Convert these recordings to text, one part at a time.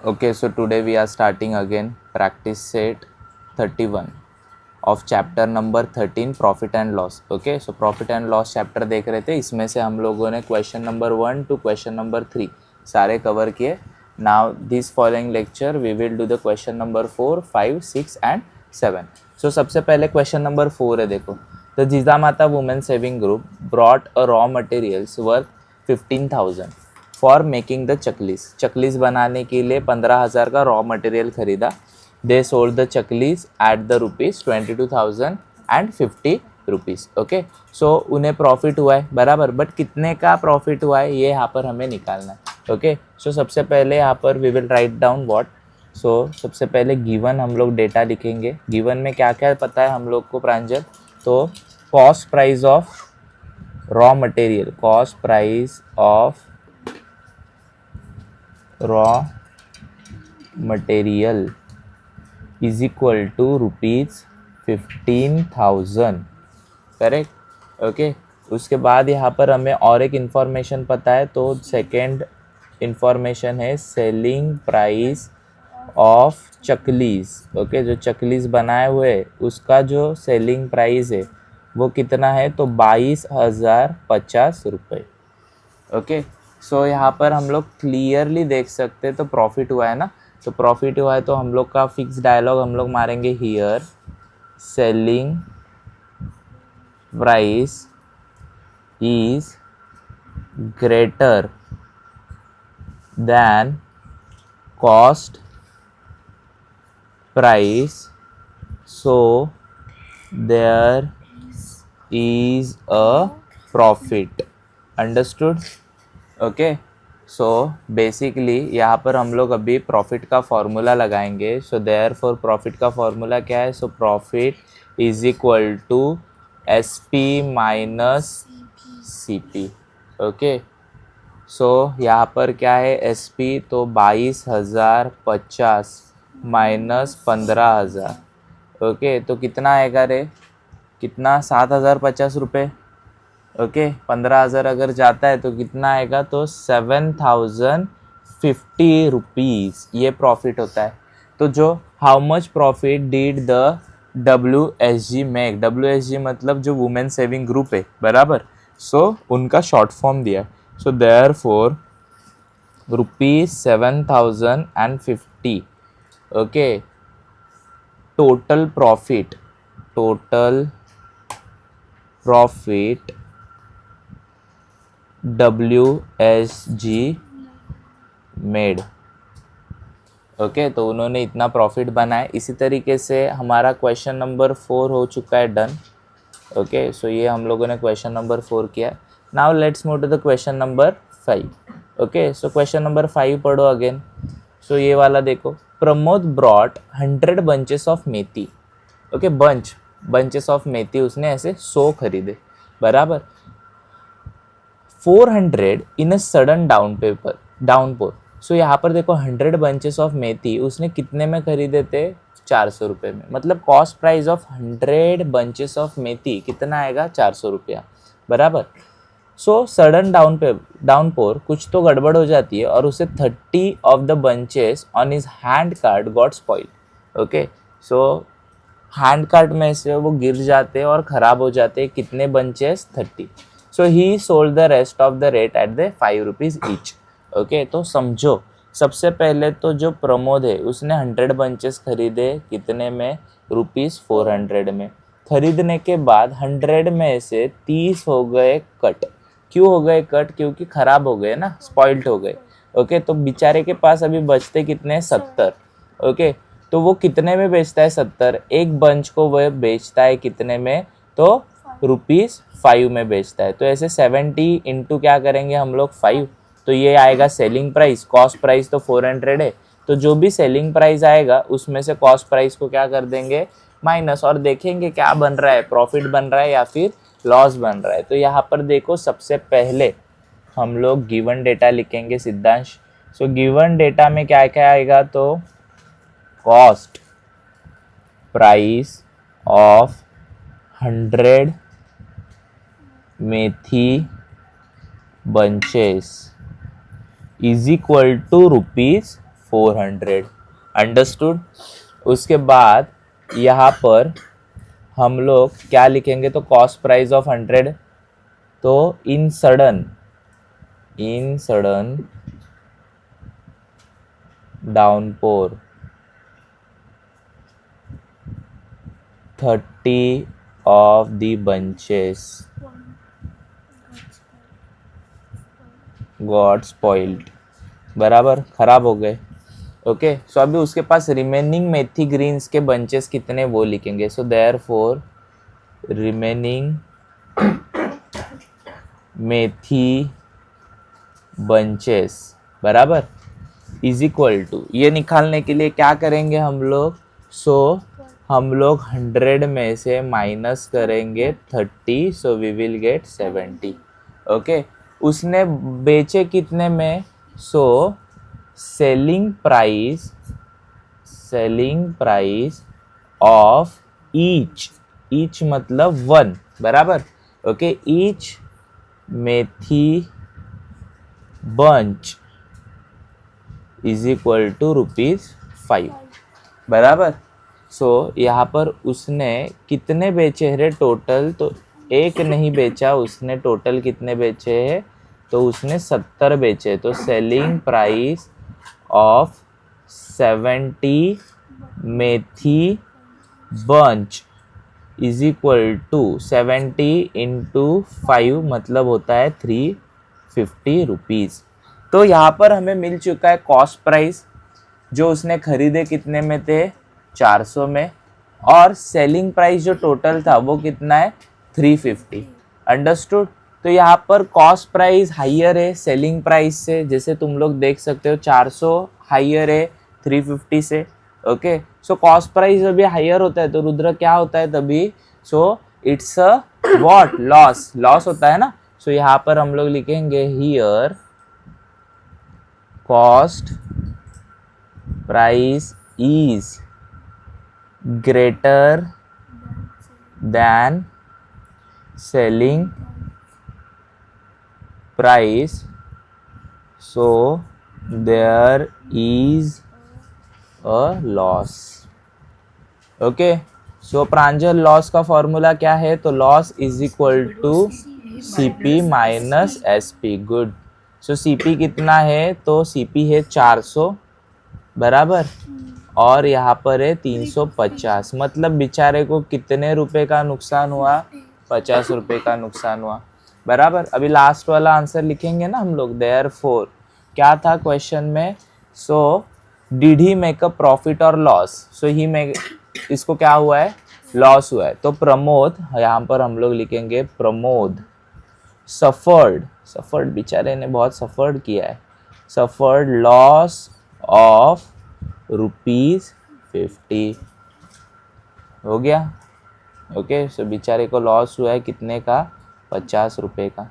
Okay, so today we are starting again practice set 31 of chapter number 13 profit and loss. Okay, so profit and loss chapter देख रहे थे, इसमें से हम लोगों ने question number 1 to question number 3 सारे कवर किए. Now this following lecture we will do the question number 4, 5, 6 and 7. So सबसे पहले क्वेश्चन नंबर 4 है. देखो, the Jijamata women saving group brought a raw materials worth 15,000 for making the chaklis. Chaklis बनाने के लिए 15,000 का रॉ मटेरियल खरीदा. They sold the chaklis at the rupees 22,050 rupees. Okay, सो उन्हें प्रॉफिट हुआ है बराबर, बट कितने का प्रॉफिट हुआ है ये यहाँ पर हमें निकालना है. ओके, सो सबसे पहले यहाँ पर we will write down what. So सबसे पहले गिवन हम लोग डेटा लिखेंगे. गिवन में क्या क्या पता है हम लोग को प्रांजल? तो cost price of raw material, cost price of raw material is equal to rupees 15,000. Correct. Okay, उसके बाद यहाँ पर हमें और एक इन्फॉर्मेशन पता है. तो सेकेंड इन्फॉर्मेशन है सेलिंग प्राइस ऑफ चकलीस. ओके, जो चकलीस बनाए हुए उसका जो सेलिंग प्राइस है वो कितना है? तो 22,050 रुपये. ओके, सो यहाँ पर हम लोग क्लियरली देख सकते हैं. तो प्रॉफिट हुआ है ना, तो प्रॉफिट हुआ है तो हम लोग का फिक्स डायलॉग हम लोग मारेंगे here. Selling price is greater than cost price, so there is a profit. Understood? Okay, so basically यहाँ पर हम लोग अभी प्रॉफिट का फॉर्मूला लगाएंगे. सो देयर फॉर प्रॉफिट का फॉर्मूला क्या है? So profit is equal to S P minus C P. Okay, so यहाँ पर क्या है एस पी? तो 22,050 माइनस 15,000. ओके, तो कितना आएगा रे? कितना? 7,050 रुपये. ओके, 15,000 अगर जाता है तो कितना आएगा? तो 7,050 रुपीज़ ये प्रॉफिट होता है. तो जो how much profit did the WSG make. WSG मतलब जो वुमेन सेविंग ग्रुप है बराबर. सो उनका शॉर्ट फॉर्म दिया. So therefore ₹7,050. Okay, total profit WSG made. Okay, तो उन्होंने इतना प्रॉफिट बनाया. इसी तरीके से हमारा क्वेश्चन नंबर 4 हो चुका है डन. ओके, सो ये हम लोगों ने क्वेश्चन नंबर 4 किया. Now let's move to the question number 5. Okay, so question number 5 पढ़ो अगेन. सो ये वाला देखो. Pramod brought 100 bunches of methi. Okay, bunches of methi उसने ऐसे 100 खरीदे बराबर. 400 इन अ सडन डाउनपोर. सो यहाँ पर देखो 100 बंचेस ऑफ मेथी उसने कितने में खरीदे थे? 400 रुपये में. मतलब cost price of 100 bunches of methi कितना आएगा? 400 रुपया बराबर. सो सडन डाउनपोर कुछ तो गड़बड़ हो जाती है और उसे 30 of the bunches on his hand cart got spoiled. Okay, so hand cart में से वो गिर जाते हैं और ख़राब हो जाते हैं. कितने bunches? 30. So he sold the rest of the rate at the 5 rupees each. Okay, तो समझो सबसे पहले तो जो प्रमोद है उसने 100 बंचेस खरीदे कितने में? ₹400 में. खरीदने के बाद 100 में से 30 हो गए कट. क्यों हो गए कट? क्योंकि ख़राब हो गए ना, स्पॉइल्ड हो गए. ओके, तो बेचारे के पास अभी बचते कितने? 70. ओके, तो वो कितने में बेचता है? 70. एक बंच को वह बेचता है कितने में? तो ₹5 में बेचता है. तो ऐसे 70 इंटू क्या करेंगे हम लोग? 5. तो ये आएगा सेलिंग प्राइस. कॉस्ट प्राइस तो 400 है, तो जो भी सेलिंग प्राइस आएगा उसमें से कॉस्ट प्राइस को क्या कर देंगे? माइनस. और देखेंगे क्या बन रहा है, प्रॉफिट बन रहा है या फिर लॉस बन रहा है. तो यहाँ पर देखो सबसे पहले हम लोग गिवन डेटा लिखेंगे सिद्धांश. सो गिवन डेटा में क्या क्या आएगा? तो cost price of 100 methi bunches is equal to 400। Understood. उसके बाद यहाँ पर हम लोग क्या लिखेंगे, तो कॉस्ट प्राइस ऑफ 100, तो इन sudden downpour 30 of the bunches got spoiled, बराबर, खराब हो गए। ओके, सो अभी उसके पास रिमेनिंग मेथी ग्रीन्स के बंचेस कितने वो लिखेंगे। सो देयरफॉर रिमेनिंग मेथी बंचेस, बराबर, इज इक्वल टू, ये निकालने के लिए क्या करेंगे हम लोग, सो हम लोग 100 में से माइनस करेंगे 30, so we will get 70। Okay, उसने बेचे कितने में, so selling price of each मतलब 1, बराबर। Okay, each methi bunch is equal to ₹5, बराबर। सो यहाँ पर उसने कितने बेचे हैं टोटल, तो एक नहीं बेचा उसने, टोटल कितने बेचे हैं, तो उसने 70 बेचे। तो selling price of 70 methi bunch is equal to 70 into 5 मतलब होता है ₹350। तो यहाँ पर हमें मिल चुका है कॉस्ट प्राइस, जो उसने खरीदे कितने में थे, 400 में, और सेलिंग प्राइस जो टोटल था वो कितना है, 350। अंडरस्टूड। तो यहाँ पर कॉस्ट प्राइस हाइयर है सेलिंग प्राइस से, जैसे तुम लोग देख सकते हो 400 हाइयर है 350 से। ओके, सो कॉस्ट प्राइस अभी हाइयर होता है तो रुद्र क्या होता है तभी, so it's a what, loss होता है ना। सो यहाँ पर हम लोग लिखेंगे here cost price is greater than selling price, so there is a loss। Okay, so Pranjal loss का फॉर्मूला क्या है, तो loss is equal to CP minus SP। Good. So CP कितना है, तो CP है 400, बराबर, और यहाँ पर है 350, मतलब बेचारे को कितने रुपए का नुकसान हुआ, 50 रुपए का नुकसान हुआ, बराबर। अभी लास्ट वाला आंसर लिखेंगे ना हम लोग। देयरफॉर क्या था क्वेश्चन में, so did he make a profit और लॉस, सो ही मेक, इसको क्या हुआ है, लॉस हुआ है। तो प्रमोद, यहाँ पर हम लोग लिखेंगे प्रमोद सफर्ड बेचारे ने बहुत सफर्ड किया है, सफर्ड लॉस ऑफ ₹50 हो गया। ओके, सो बेचारे को लॉस हुआ है कितने का, 50 रुपये का।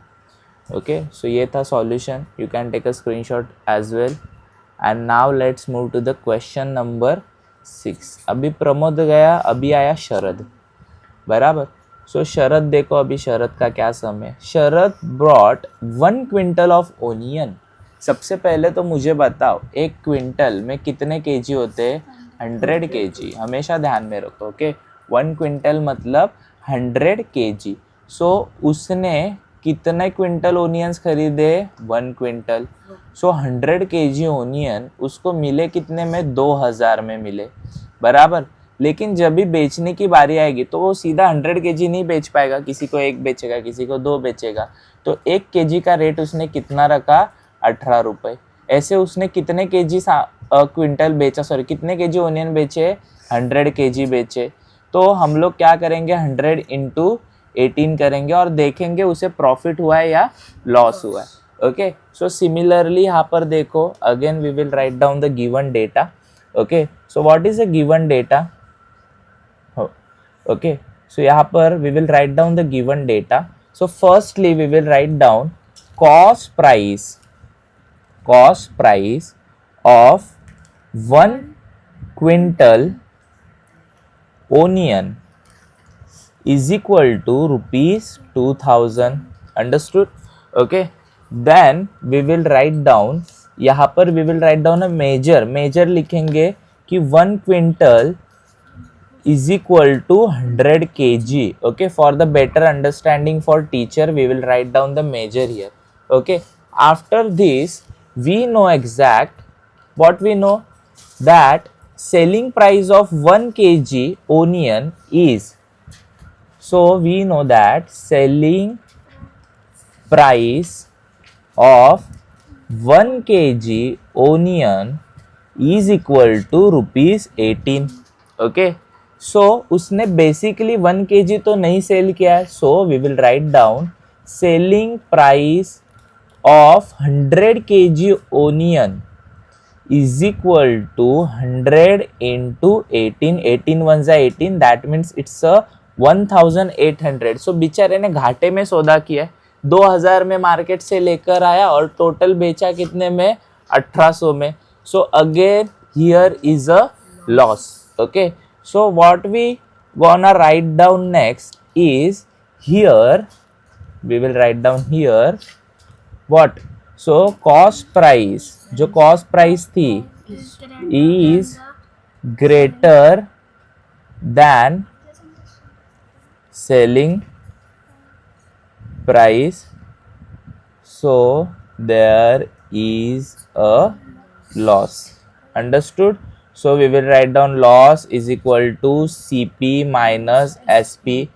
ओके, सो ये था solution, you can take a screenshot as well. And now let's move to the question number 6। अभी प्रमोद गया, अभी आया शरद, बराबर। सो शरद देखो, अभी शरद का क्या सम है। शरद ब्रॉट 1 क्विंटल ऑफ ओनियन। सबसे पहले तो मुझे बताओ, 1 क्विंटल में कितने केजी होते हैं, 100 केजी, हमेशा ध्यान में रखो। ओके, 1 क्विंटल मतलब 100 केजी। सो उसने कितने क्विंटल ओनियंस खरीदे, 1 क्विंटल। सो 100 केजी ओनियन उसको मिले कितने में, 2000 में मिले, बराबर। लेकिन जब भी बेचने की बारी आएगी तो वो सीधा 100 केजी नहीं बेच पाएगा, किसी को 1 बेचेगा, किसी को 2 बेचेगा। तो 1 केजी का रेट उसने कितना रखा, 18 रुपये। ऐसे उसने कितने केजी क्विंटल बेचा, सॉरी कितने केजी ओनियन बेचे, 100 केजी बेचे। तो हम लोग क्या करेंगे, 100 इंटू 18 करेंगे और देखेंगे उसे प्रॉफिट हुआ है या लॉस हुआ है। ओके, सो सिमिलरली यहाँ पर देखो, again we will write down the given data. Okay, so what is a given data. Okay, so यहाँ पर we will write down the given data. So firstly we will write down cost price of 1 quintal onion is equal to ₹2000. Understood? Okay, then we will write down यहाँ पर we will write down a measure लिखेंगे कि 1 quintal is equal to 100 kg. Okay, for the better understanding for teacher we will write down the measure here. Okay, after this we know exact what we know, that selling price of 1 kg onion is, so we know that selling price of 1 kg onion is equal to rupees 18. Okay, so उसने basically 1 kg तो नहीं sell किया है, so we will write down selling price of 100 kg onion is equal to 100 into 18, 18 one जा 18, that means it's 1800. सो बेचारे ने घाटे में सौदा किया है, 2000 में मार्केट से लेकर आया और टोटल बेचा कितने में, 1800 में. So again here is a loss. Okay, so what we gonna write down next is, here we will write down here what, so cost price, जो cost price थी is greater than selling price, so there is a loss. Understood? So we will write down loss is equal to CP minus SP.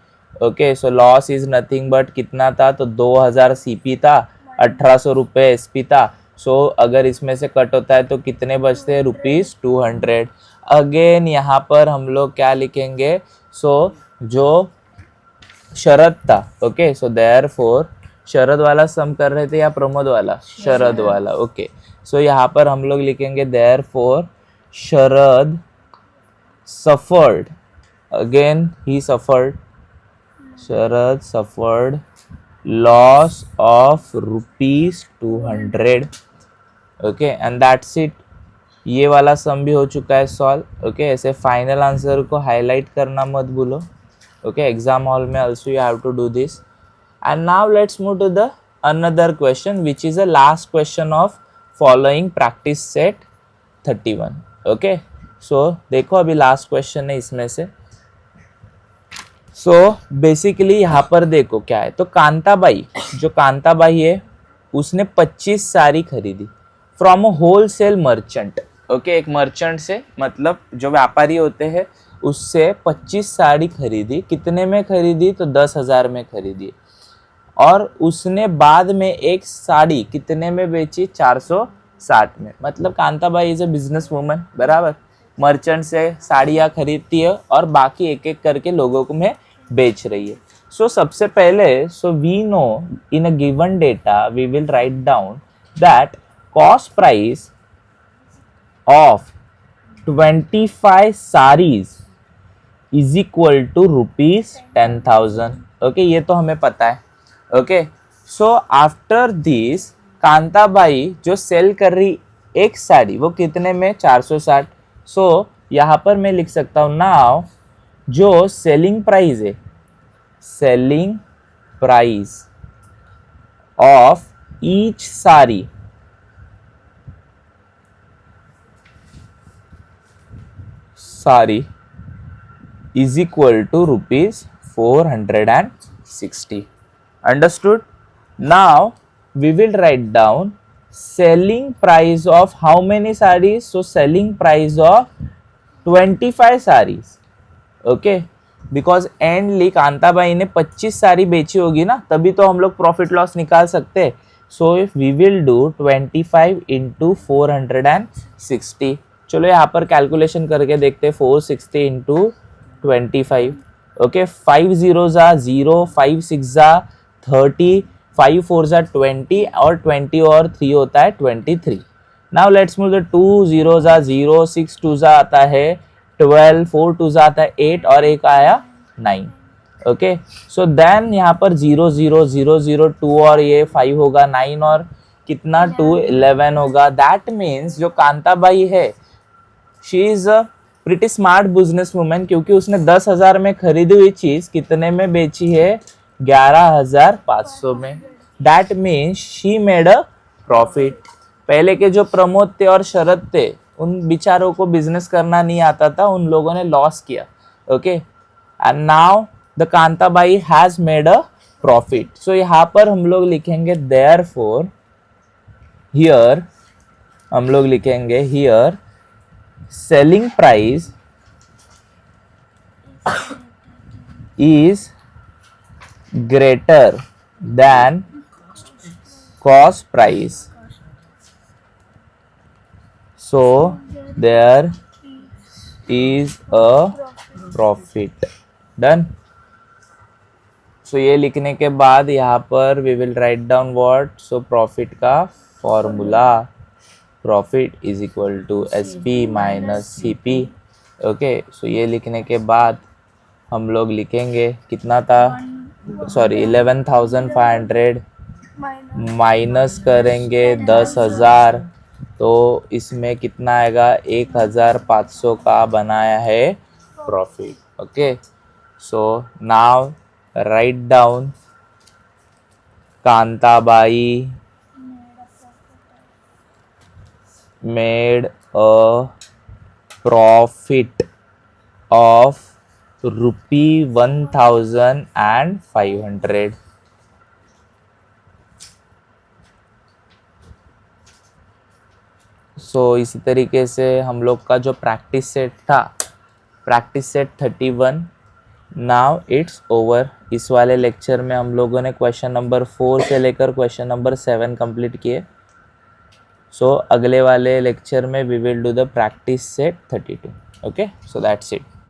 Okay, so loss is nothing but कितना था, तो 2000 CP था, 1800 रुपये SP था. So अगर इसमें से cut होता है तो कितने बचते हैं, ₹200. अगेन यहाँ पर हम लोग क्या लिखेंगे, सो जो शरद था. ओके, सो देयरफॉर शरद वाला सम कर रहे थे या प्रमोद वाला, शरद वाला. ओके, सो यहाँ पर हम लोग लिखेंगे therefore Sharad suffered, again he suffered, Sharad suffered loss of ₹200. Okay, and that's it. ये वाला सम भी हो चुका है सॉल्व. ओके, ऐसे फाइनल आंसर को हाईलाइट करना मत भूलो. ओके, एग्जाम हॉल में also you have to do this. And now let's move to the another question which is the last question of following practice set 31. Okay, सो देखो अभी last question है इसमें से. सो बेसिकली यहाँ पर देखो क्या है, तो कांताबाई, जो कांताबाई है उसने 25 साड़ी खरीदी from a wholesale merchant. Okay, एक मर्चेंट से, मतलब जो व्यापारी होते हैं उससे 25 साड़ी खरीदी. कितने में खरीदी, तो 10,000 में खरीदी. और उसने बाद में एक साड़ी कितने में बेची, 460 में. मतलब Kantabai is a business woman, बराबर. मर्चेंट से साड़ियाँ खरीदती है और बाकी एक एक करके लोगों को में बेच रही है. सो सबसे पहले, so we know in a given data we will write down that cost price of 25 saris is equal to ₹10,000. Okay, ये तो हमें पता है. Okay, so after this Kantabai जो सेल कर रही एक साड़ी वो कितने में, 460. सो यहाँ पर मैं लिख सकता हूँ नाउ जो सेलिंग प्राइस है, selling price of each sari is equal to ₹460. Understood? Now we will write down selling price of how many sarees? So selling price of 25 sarees. Okay, because एंडली कांताबाई ने 25 साड़ी बेची होगी ना, तभी तो हम लोग प्रॉफिट लॉस निकाल सकते हैं. So if we will do 25 into 460. चलो यहाँ पर कैलकुलेशन करके देखते हैं. 460 इंटू 25. ओके, 5 0 जा 0, 5 6 जा 30, 5 4 जा 20 और 20 और 3 होता है 23. नाउ लेट्स मूव द 2 0 जा 0, 6 2 जा आता है 12, 4 2 जा आता है 8 और एक आया 9. ओके, सो देन यहाँ पर 0 0 0 0 2 और ये 5 होगा, 9 और कितना 2 11 होगा. दैट मीन्स जो कांताबाई है she is a pretty smart business women, क्योंकि उसने 10,000 में खरीदी हुई चीज कितने में बेची है, 11,500 में. That means she made a profit. पहले के जो प्रमोद थे और शरद थे, उन बिचारों को बिजनेस करना नहीं आता था, उन लोगों ने लॉस किया. Okay, and now the Kantabai has made a profit. So यहाँ पर हम लोग लिखेंगे देयरफॉर, हियर हम लोग लिखेंगे here selling price is greater than cost price, so there is a profit. Done. So ये लिखने के बाद यहाँ पर we will write down what, so profit का formula, profit is equal to SP minus CP. Okay, so ये लिखने के बाद हम लोग लिखेंगे कितना था, सॉरी 11,500 माइनस करेंगे 10,000, तो इसमें कितना आएगा, 1,500 का बनाया है profit. Okay, so now write down Kantabai made a profit of ₹1,500. सो इसी तरीके से हम लोग का जो प्रैक्टिस सेट था, practice set 31, now it's over. इस वाले लेक्चर में हम लोगों ने क्वेश्चन नंबर 4 से लेकर क्वेश्चन नंबर 7 कंप्लीट किए. सो अगले वाले लेक्चर में we will do the practice set 32. Okay, so that's it.